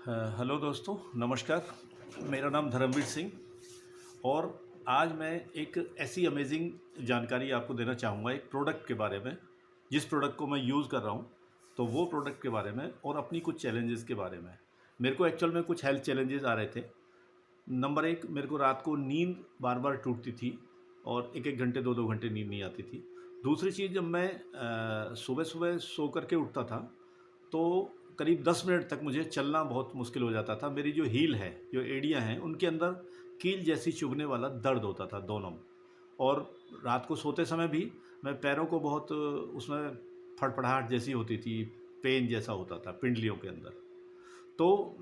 Hello दोस्तों, नमस्कार। मेरा नाम धर्मवीर सिंह और आज मैं एक ऐसी अमेजिंग जानकारी आपको देना चाहूँगा एक प्रोडक्ट के बारे में, जिस प्रोडक्ट को मैं यूज़ कर रहा हूँ। तो वो प्रोडक्ट के बारे में और अपनी कुछ चैलेंजेस के बारे में। मेरे को एक्चुअल में कुछ हेल्थ चैलेंजेस आ रहे थे। नंबर एक, मेरे को रात को नींद बार बार टूटती थी और एक एक घंटे 2-2 घंटे नींद नहीं आती थी। दूसरी चीज़, जब मैं सुबह सुबह सो कर के उठता था तो करीब 10 मिनट तक मुझे चलना बहुत मुश्किल हो जाता था। मेरी जो हील है, जो एड़ियाँ हैं, उनके अंदर कील जैसी चुभने वाला दर्द होता था दोनों में। और रात को सोते समय भी मैं पैरों को बहुत उसमें फड़फड़ाहट जैसी होती थी, पेन जैसा होता था पिंडलियों के अंदर। तो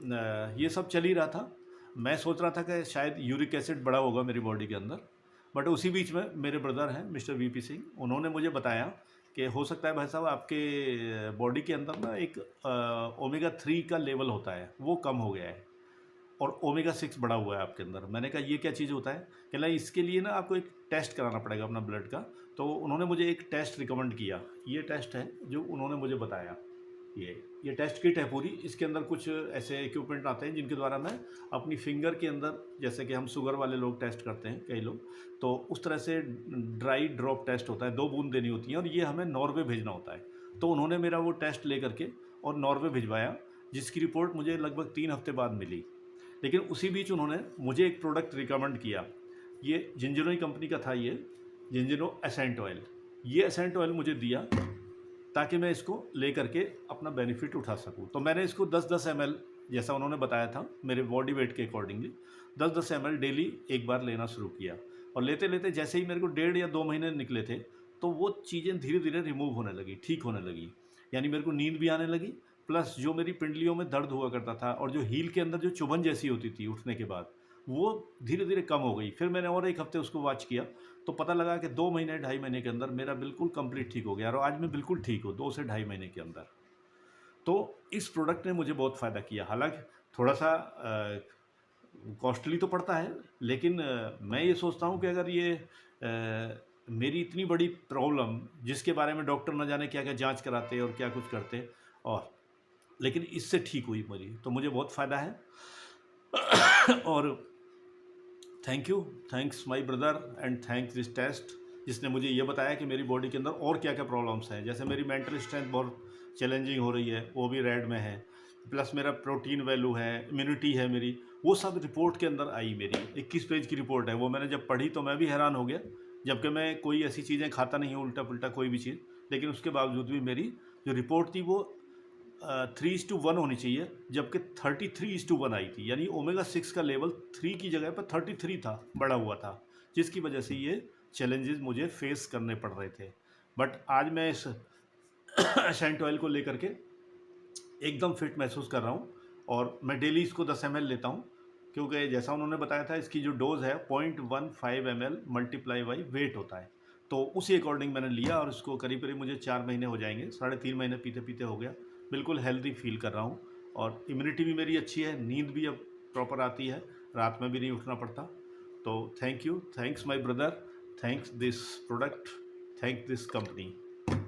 ये सब चल ही रहा था। मैं सोच रहा था कि शायद यूरिक एसिड बढ़ा होगा मेरी बॉडी के अंदर। बट उसी बीच में मेरे ब्रदर हैं मिस्टर वीपी सिंह, उन्होंने मुझे बताया कि हो सकता है भाई साहब आपके बॉडी के अंदर ना एक ओमेगा 3 का लेवल होता है, वो कम हो गया है और ओमेगा 6 बढ़ा हुआ है आपके अंदर। मैंने कहा ये क्या चीज़ होता है? कहला इसके लिए ना आपको एक टेस्ट कराना पड़ेगा अपना ब्लड का। तो उन्होंने मुझे एक टेस्ट रिकमेंड किया। ये टेस्ट है जो उन्होंने मुझे बताया। ये टेस्ट किट है पूरी। इसके अंदर कुछ ऐसे इक्विपमेंट आते हैं जिनके द्वारा मैं अपनी फिंगर के अंदर, जैसे कि हम शुगर वाले लोग टेस्ट करते हैं कई लोग, तो उस तरह से ड्राई ड्रॉप टेस्ट होता है, 2 बूंद देनी होती हैं और ये हमें नॉर्वे भेजना होता है। तो उन्होंने मेरा वो टेस्ट ले करके और नॉर्वे भिजवाया, जिसकी रिपोर्ट मुझे लगभग 3 हफ्ते बाद मिली। लेकिन उसी बीच उन्होंने मुझे एक प्रोडक्ट रिकमेंड किया। ये जिंजिनो ही कंपनी का था, ये जिंजिनो एसेंट ऑयल। ये एसेंट ऑयल मुझे दिया ताकि मैं इसको ले करके अपना बेनिफिट उठा सकूं। तो मैंने इसको 10-10 ml, जैसा उन्होंने बताया था मेरे बॉडी वेट के अकॉर्डिंगली, 10-10 ml डेली एक बार लेना शुरू किया। और लेते लेते जैसे ही मेरे को 1.5 या 2 महीने निकले थे, तो वो चीज़ें धीरे धीरे रिमूव होने लगी, ठीक होने लगी। यानी मेरे को नींद भी आने लगी, प्लस जो मेरी पिंडलियों में दर्द हुआ करता था और जो हील के अंदर जो चुभन जैसी होती थी उठने के बाद, वो धीरे धीरे कम हो गई। फिर मैंने और 1 हफ्ते उसको वॉच किया, तो पता लगा कि 2 महीने 2.5 महीने के अंदर मेरा बिल्कुल कंप्लीट ठीक हो गया और आज मैं बिल्कुल ठीक हूँ 2 से 2.5 महीने के अंदर। तो इस प्रोडक्ट ने मुझे बहुत फ़ायदा किया। हालांकि थोड़ा सा कॉस्टली तो पड़ता है, लेकिन मैं ये सोचता हूँ कि अगर ये मेरी इतनी बड़ी प्रॉब्लम, जिसके बारे में डॉक्टर न जाने क्या क्या जांच कराते और क्या कुछ करते, और लेकिन इससे ठीक हुई मेरी, तो मुझे बहुत फ़ायदा है। और thanks my brother and thanks this test, जिसने मुझे ये बताया कि मेरी बॉडी के अंदर और क्या क्या प्रॉब्लम्स हैं। जैसे मेरी मेंटल स्ट्रेंथ बहुत चैलेंजिंग हो रही है, वो भी रेड में है, प्लस मेरा प्रोटीन वैल्यू है, इम्यूनिटी है मेरी, वो सब रिपोर्ट के अंदर आई। मेरी 21 पेज की रिपोर्ट है। वो मैंने जब पढ़ी तो मैं भी हैरान हो गया, जबकि मैं कोई ऐसी चीज़ें खाता नहीं हूँ उल्टा पुल्टा कोई भी चीज़, लेकिन उसके बावजूद भी मेरी जो रिपोर्ट थी वो 3:1 होनी चाहिए, जबकि 33:1 आई थी। यानी ओमेगा 6 का लेवल 3 की जगह पर 33 था, बढ़ा हुआ था, जिसकी वजह से ये चैलेंजेस मुझे फेस करने पड़ रहे थे। बट आज मैं इस एसेंट ऑयल को लेकर के एकदम फिट महसूस कर रहा हूँ और मैं डेली इसको 10 ml लेता हूँ, क्योंकि जैसा उन्होंने बताया था इसकी जो डोज़ है 0.15 ml मल्टीप्लाई बाई वेट होता है। तो उसी अकॉर्डिंग मैंने लिया और इसको करीब करीब मुझे 4 महीने हो जाएंगे, 3.5 महीने पीते पीते हो गया। बिल्कुल हेल्दी फील कर रहा हूँ और इम्यूनिटी भी मेरी अच्छी है, नींद भी अब प्रॉपर आती है, रात में भी नहीं उठना पड़ता। तो thanks my brother, thanks this product, thank this company.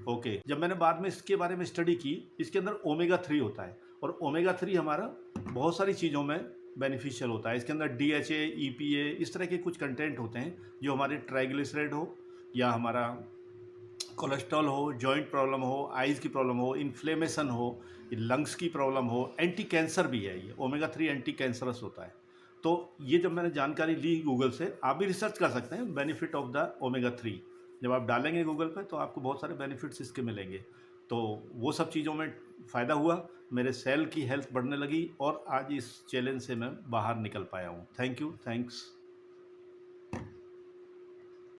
Okay, जब मैंने बाद में इसके बारे में स्टडी की, इसके अंदर ओमेगा 3 होता है और ओमेगा 3 हमारा बहुत सारी चीज़ों में बेनिफिशियल होता है। इसके अंदर DHA, EPA, इस तरह के कुछ कंटेंट होते हैं जो हमारे ट्राइग्लिसराइड हो या हमारा कोलेस्ट्रॉल हो, जॉइंट प्रॉब्लम हो, आइज़ की प्रॉब्लम हो, इन्फ्लेमेशन हो, लंग्स की प्रॉब्लम हो, एंटी कैंसर भी है। ये ओमेगा 3 एंटी कैंसरस होता है। तो ये जब मैंने जानकारी ली गूगल से, आप भी रिसर्च कर सकते हैं बेनिफिट ऑफ द ओमेगा 3। जब आप डालेंगे गूगल पे तो आपको बहुत सारे बेनिफिट्स इसके मिलेंगे। तो वो सब चीज़ों में फ़ायदा हुआ, मेरे सेल की हेल्थ बढ़ने लगी और आज इस चैलेंज से मैं बाहर निकल पाया हूँ। थैंक्स।